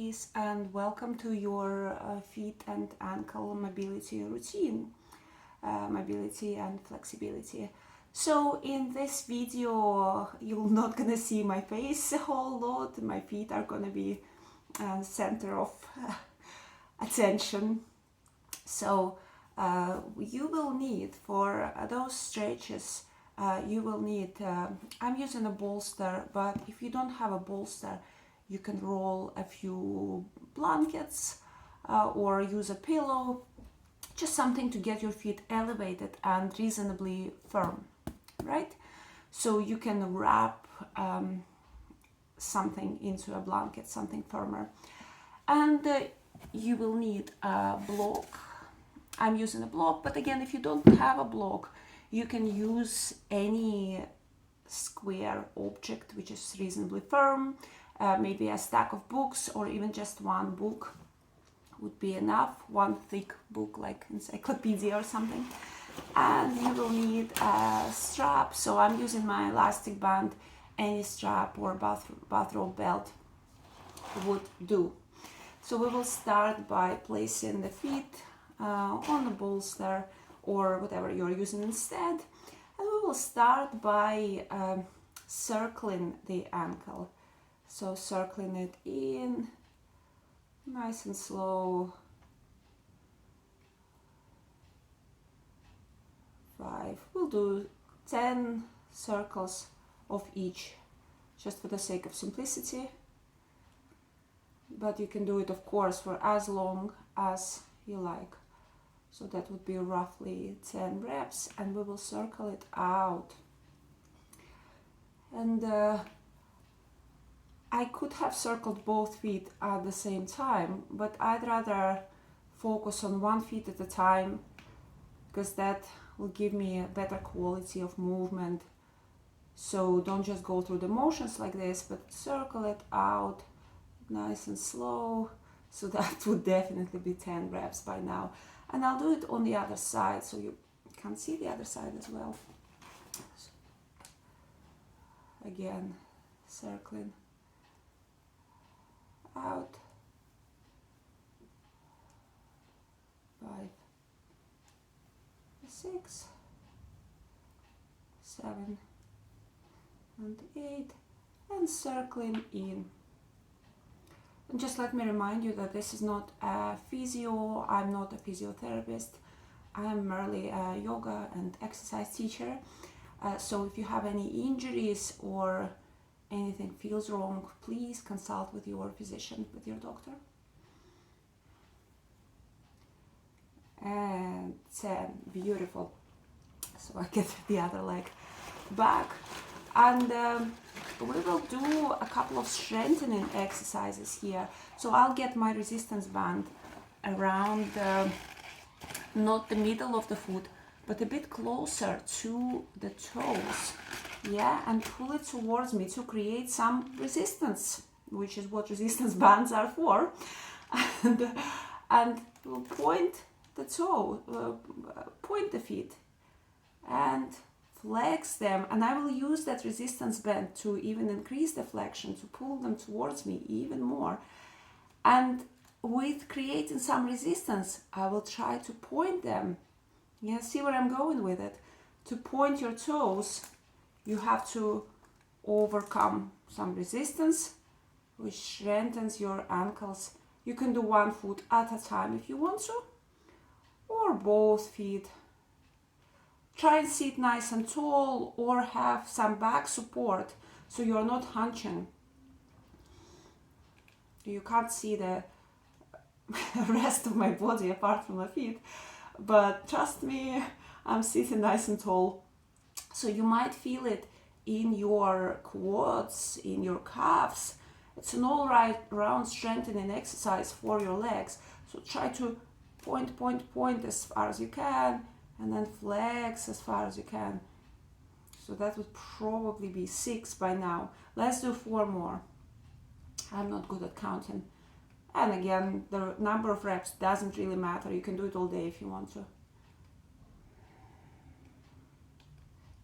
ladies, and welcome to your feet and ankle mobility routine, mobility and flexibility. So in this video, you're not gonna see my face a whole lot. My feet are gonna be center of attention. So you will need for those stretches, you will need, I'm using a bolster, but if you don't have a bolster, you can roll a few blankets or use a pillow, just something to get your feet elevated and reasonably firm, right? So you can wrap something into a blanket, something firmer. And you will need a block. I'm using a block, but again, if you don't have a block, you can use any square object which is reasonably firm. Maybe a stack of books or even just one book would be enough. One thick book like encyclopedia or something. And you will need a strap. So I'm using my elastic band. Any strap or bathrobe belt would do. So we will start by placing the feet on the bolster or whatever you're using instead. And we will start by circling the ankle. So circling it in, nice and slow. 5. We'll do 10 circles of each, just for the sake of simplicity. But you can do it, of course, for as long as you like. So that would be roughly 10 reps, and we will circle it out. And I could have circled both feet at the same time, but I'd rather focus on one feet at a time, because that will give me a better quality of movement. So don't just go through the motions like this, but circle it out nice and slow. So that would definitely be 10 reps by now. And I'll do it on the other side so you can see the other side as well. So again, circling out. 5, 6, 7, and 8, and circling in. And just let me remind you that this is not a physio. I'm not a physiotherapist. I'm merely a yoga and exercise teacher. So if you have any injuries or anything feels wrong, please consult with your physician, with your doctor. And 10, beautiful. So I get the other leg back. And we will do a couple of strengthening exercises here. So I'll get my resistance band around not the middle of the foot, but a bit closer to the toes. Yeah, and pull it towards me to create some resistance, which is what resistance bands are for. And we'll point the toe, point the feet, and flex them, and I will use that resistance band to even increase the flexion, to pull them towards me even more. And with creating some resistance, I will try to point them. Yeah, see where I'm going with it? To point your toes, you have to overcome some resistance, which strengthens your ankles. You can do one foot at a time if you want to, or both feet. Try and sit nice and tall or have some back support so you're not hunching. You can't see the rest of my body apart from my feet, but trust me, I'm sitting nice and tall. So you might feel it in your quads, in your calves. It's an all right round strengthening exercise for your legs. So try to point as far as you can, and then flex as far as you can. So that would probably be 6 by now. Let's do 4 more. I'm not good at counting. And again, the number of reps doesn't really matter. You can do it all day if you want to.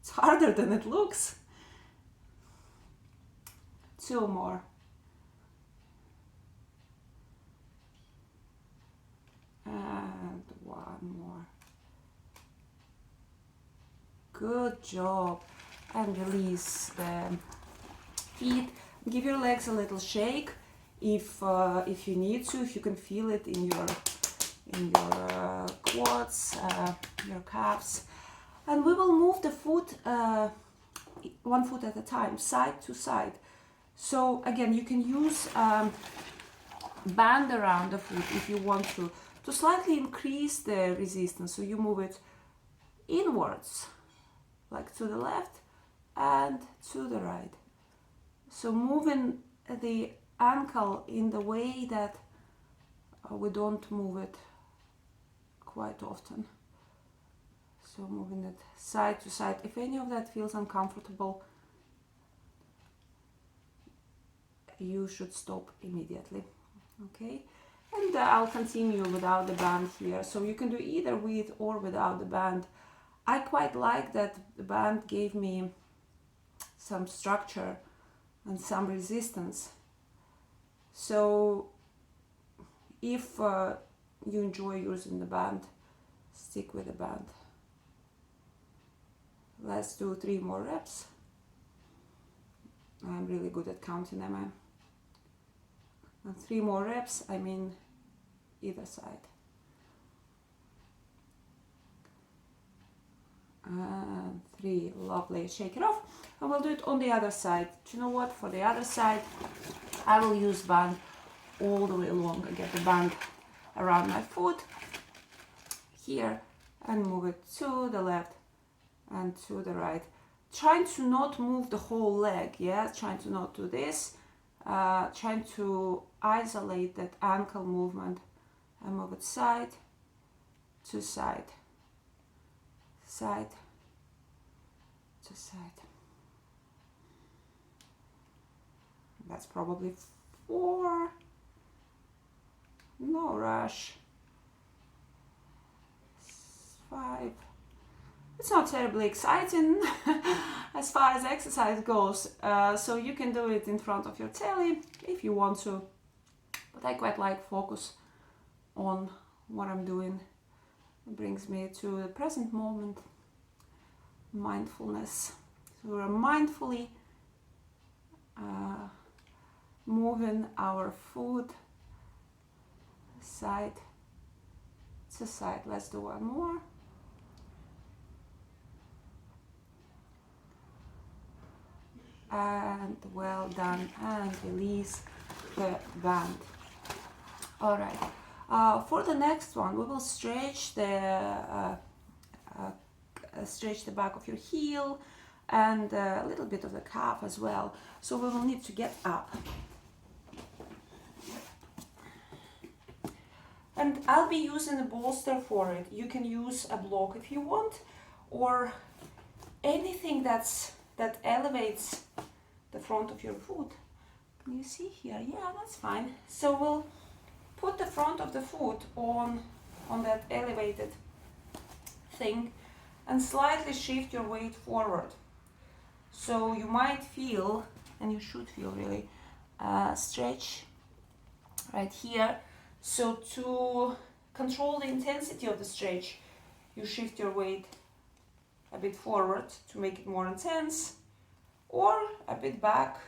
It's harder than it looks. 2 more. And one more. Good job. And release the feet. Give your legs a little shake if you need to, if you can feel it in your quads, your calves. And we will move the foot one foot at a time, side to side. So again, you can use band around the foot if you want to slightly increase the resistance. So you move it inwards, like to the left and to the right. So moving the ankle in the way that we don't move it quite often. So moving it side to side. If any of that feels uncomfortable, you should stop immediately. Okay, and I'll continue without the band here. So you can do either with or without the band. I quite like that the band gave me some structure and some resistance. So if you enjoy using the band, stick with the band. Let's do 3 more reps. I'm really good at counting them. And 3 more reps, I mean either side. And 3, lovely. Shake it off. And we'll do it on the other side. Do you know what? For the other side, I will use band all the way along. I get the band around my foot here and move it to the left and to the right. Trying to not move the whole leg, yeah? Trying to not do this. Trying to isolate that ankle movement and move it side to side, side to side. That's probably 4. No rush. 5. It's not terribly exciting as far as exercise goes, so you can do it in front of your telly if you want to, but I quite like focus on what I'm doing. It brings me to the present moment, mindfulness. So we're mindfully moving our foot side to side. Let's do one more. And well done, and release the band. All right, for the next one we will stretch the back of your heel and a little bit of the calf as well. So we will need to get up, and I'll be using a bolster for it. You can use a block if you want, or anything that elevates the front of your foot. Can you see here? Yeah, that's fine. So we'll put the front of the foot on that elevated thing and slightly shift your weight forward. So you might feel, and you should feel really, stretch right here. So to control the intensity of the stretch, you shift your weight a bit forward to make it more intense, or a bit back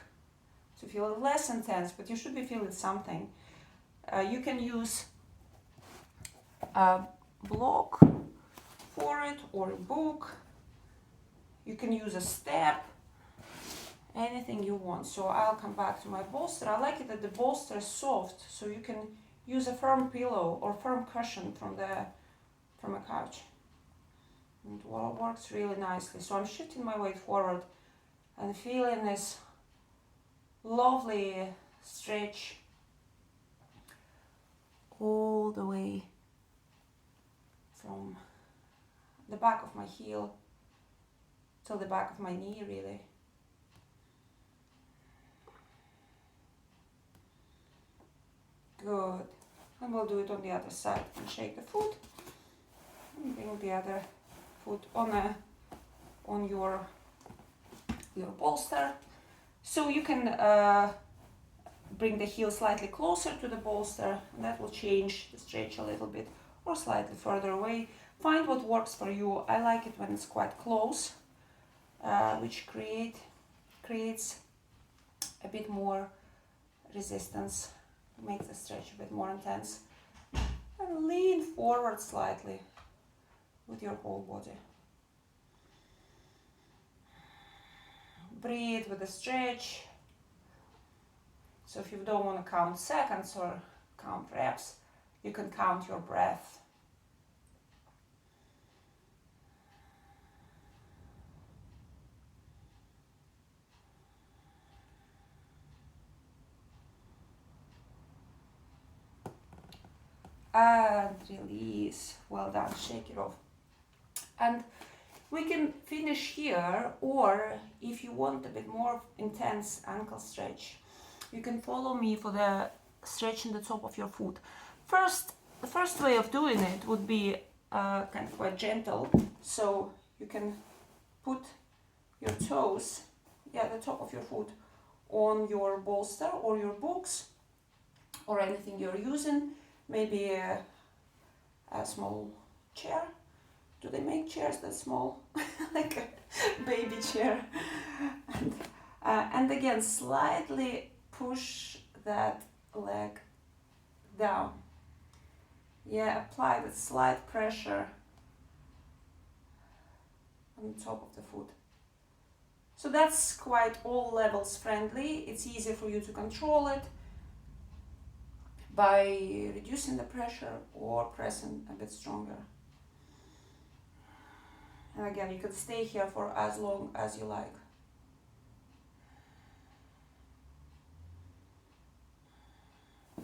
to feel it less intense, but you should be feeling something. You can use a block for it or a book. You can use a step, anything you want. So I'll come back to my bolster. I like it that the bolster is soft, so you can use a firm pillow or firm cushion from a couch. And it works really nicely. So I'm shifting my weight forward and feeling this lovely stretch all the way from the back of my heel till the back of my knee, really. Good. And we'll do it on the other side. And shake the foot and bring the other foot on your bolster. So you can bring the heel slightly closer to the bolster, and that will change the stretch a little bit. or slightly further away. Find what works for you. I like it when it's quite close, which creates a bit more resistance, makes the stretch a bit more intense. And lean forward slightly with your whole body. Breathe with the stretch. So if you don't want to count seconds or count reps, you can count your breath. And release. Well done. Shake it off. And we can finish here, or if you want a bit more intense ankle stretch, you can follow me for the stretching the top of your foot. The first way of doing it would be kind of quite gentle. So you can put your toes, the top of your foot, on your bolster or your books or anything you're using. Maybe a small chair. Do they make chairs that small? Like a baby chair. And again, slightly push that leg down. Apply that slight pressure on the top of the foot. So that's quite all levels friendly. It's easier for you to control it by reducing the pressure or pressing a bit stronger. And again, you can stay here for as long as you like.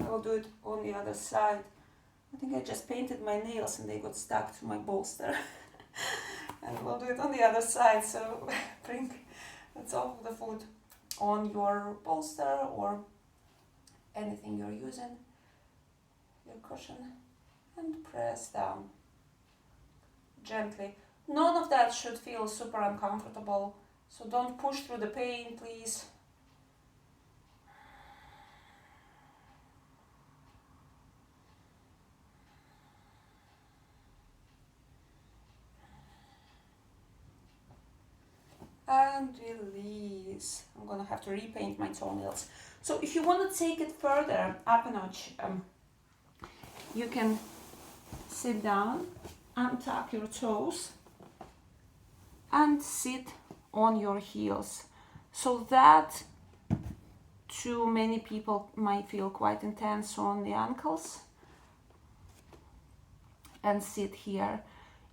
I will do it on the other side. I think I just painted my nails and they got stuck to my bolster. And we'll do it on the other side. So bring the top of the foot on your bolster or anything you're using, your cushion, and press down gently. None of that should feel super uncomfortable, so don't push through the pain, please. And release. I'm gonna have to repaint my toenails. So if you want to take it further up a notch, you can sit down, untuck your toes, and sit on your heels. So that to many people might feel quite intense on the ankles. And sit here.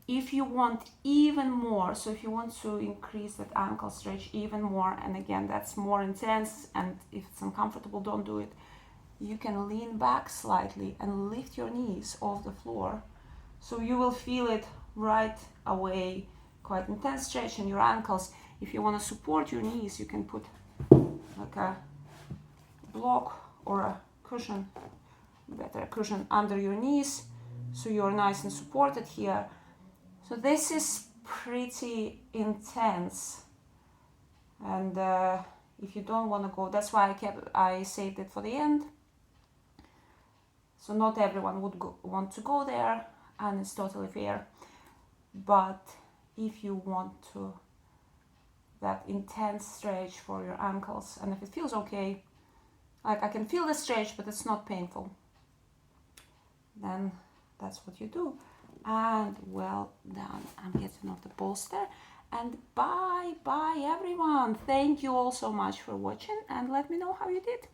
If you want even more, so if you want to increase that ankle stretch even more, and again that's more intense, and if it's uncomfortable, don't do it, you can lean back slightly and lift your knees off the floor. So you will feel it right away, quite intense stretch in your ankles. If you want to support your knees, you can put like a block or a cushion, better a cushion under your knees, so you're nice and supported here. So this is pretty intense, and if you don't want to go, that's why I saved it for the end. So not everyone would want to go there, and it's totally fair. But if you want to that intense stretch for your ankles, and if it feels okay, like I can feel the stretch, but it's not painful, then that's what you do. And well done. I'm getting off the bolster. And bye everyone. Thank you all so much for watching, and let me know how you did.